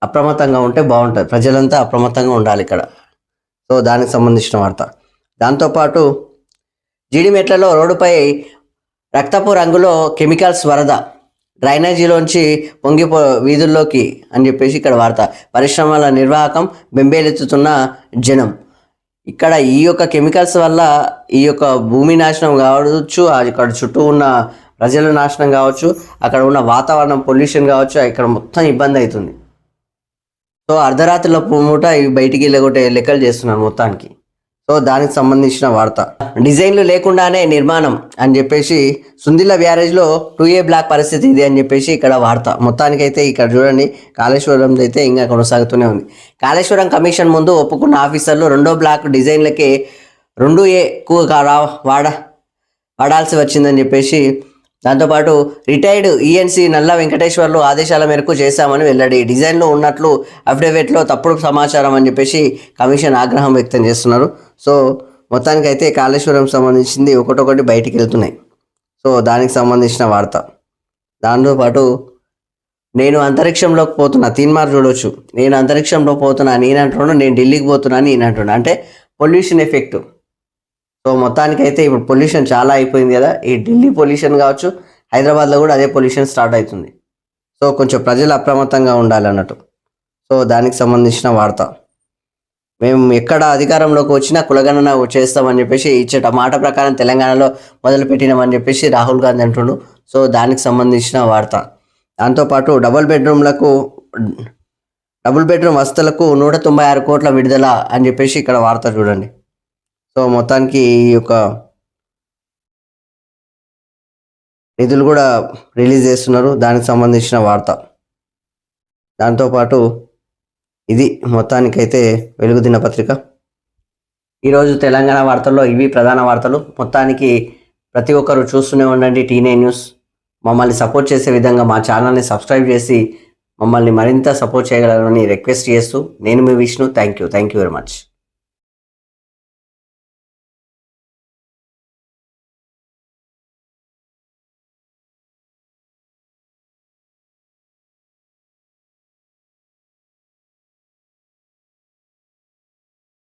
అప్రమత్తంగా ఉంటే బాగుంటుంది. ప్రజలంతా అప్రమత్తంగా ఉండాలి ఇక్కడ. సో దానికి సంబంధించిన వార్త. దాంతోపాటు జీడిమెట్లలో రోడ్డుపై రక్తపు రంగులో కెమికల్స్ వరద. డ్రైనేజీలోంచి వీధుల్లోకి అని చెప్పేసి ఇక్కడ వార్త. పరిశ్రమల నిర్వాహకం బెంబేలెత్తుతున్న జనం. ఇక్కడ ఈ యొక్క కెమికల్స్ వల్ల ఈ యొక్క భూమి నాశనం కావచ్చు, అక్కడ చుట్టూ ఉన్న ప్రజల నాశనం కావచ్చు, అక్కడ ఉన్న వాతావరణం పొల్యూషన్ కావచ్చు, ఇక్కడ మొత్తం ఇబ్బంది అవుతుంది. సో అర్ధరాత్రిలో పూట ఇవి బయటికి వెళ్ళగొట్టే లెక్కలు చేస్తున్నారు మొత్తానికి. సో దానికి సంబంధించిన వార్త. డిజైన్లు లేకుండానే నిర్మాణం అని చెప్పేసి సుందిల్ల బ్యారేజ్లో 2A బ్లాక్ పరిస్థితి ఇది అని చెప్పేసి ఇక్కడ వార్త. మొత్తానికైతే ఇక్కడ చూడండి, కాళేశ్వరం అయితే ఇంకా కొనసాగుతూనే ఉంది. కాళేశ్వరం కమిషన్ ముందు ఒప్పుకున్న ఆఫీసర్లు 2వ బ్లాక్ డిజైన్లకే 2A వాడాల్సి వచ్చిందని చెప్పేసి, దాంతోపాటు రిటైర్డ్ ఈఎన్సీ నల్ల వెంకటేశ్వర్లు ఆదేశాల మేరకు చేశామని వెల్లడి. డిజైన్లో ఉన్నట్లు అఫిడవిట్లో తప్పుడు సమాచారం అని చెప్పేసి కమిషన్ ఆగ్రహం వ్యక్తం చేస్తున్నారు. సో మొత్తానికైతే కాళేశ్వరం సంబంధించింది ఒకటొకటి బయటికి వెళ్తున్నాయి. సో దానికి సంబంధించిన వార్త. దాంతోపాటు నేను అంతరిక్షంలోకి పోతున్నా, తీన్మార్ చూడొచ్చు, నేను అంతరిక్షంలో పోతున్నా నేనంటున్నాను, నేను ఢిల్లీకి పోతున్నా నేనంటున్నా, అంటే పొల్యూషన్ ఎఫెక్ట్. సో మొత్తానికైతే ఇప్పుడు పొల్యూషన్ చాలా అయిపోయింది కదా, ఈ ఢిల్లీ పొల్యూషన్ కావచ్చు, హైదరాబాద్లో కూడా అదే పొల్యూషన్ స్టార్ట్ అవుతుంది. సో కొంచెం ప్రజలు అప్రమత్తంగా ఉండాలి అన్నట్టు. సో దానికి సంబంధించిన వార్త. మేము ఎక్కడ అధికారంలోకి వచ్చినా కులగణన చేస్తామని చెప్పేసి ఇచ్చట మాట ప్రకారం తెలంగాణలో మొదలుపెట్టినామని చెప్పేసి రాహుల్ గాంధీ అంటుండు. సో దానికి సంబంధించిన వార్త. దాంతోపాటు డబుల్ బెడ్రూమ్ వసతులకు 196 కోట్ల విడుదల అని చెప్పేసి ఇక్కడ వార్త చూడండి. సో మొత్తానికి ఈ యొక్క నిధులు కూడా రిలీజ్ చేస్తున్నారు, దానికి సంబంధించిన వార్త. దాంతోపాటు ఇది మొత్తానికైతే వెలుగు దినపత్రిక. ఈరోజు తెలంగాణ వార్తల్లో ఇవి ప్రధాన వార్తలు. మొత్తానికి ప్రతి ఒక్కరు చూస్తూనే ఉండండి T9 న్యూస్. మమ్మల్ని సపోర్ట్ చేసే విధంగా మా ఛానల్ని సబ్స్క్రైబ్ చేసి మమ్మల్ని మరింత సపోర్ట్ చేయగలరని రిక్వెస్ట్ చేస్తూ నేను మీ Vishnu. Thank you very much.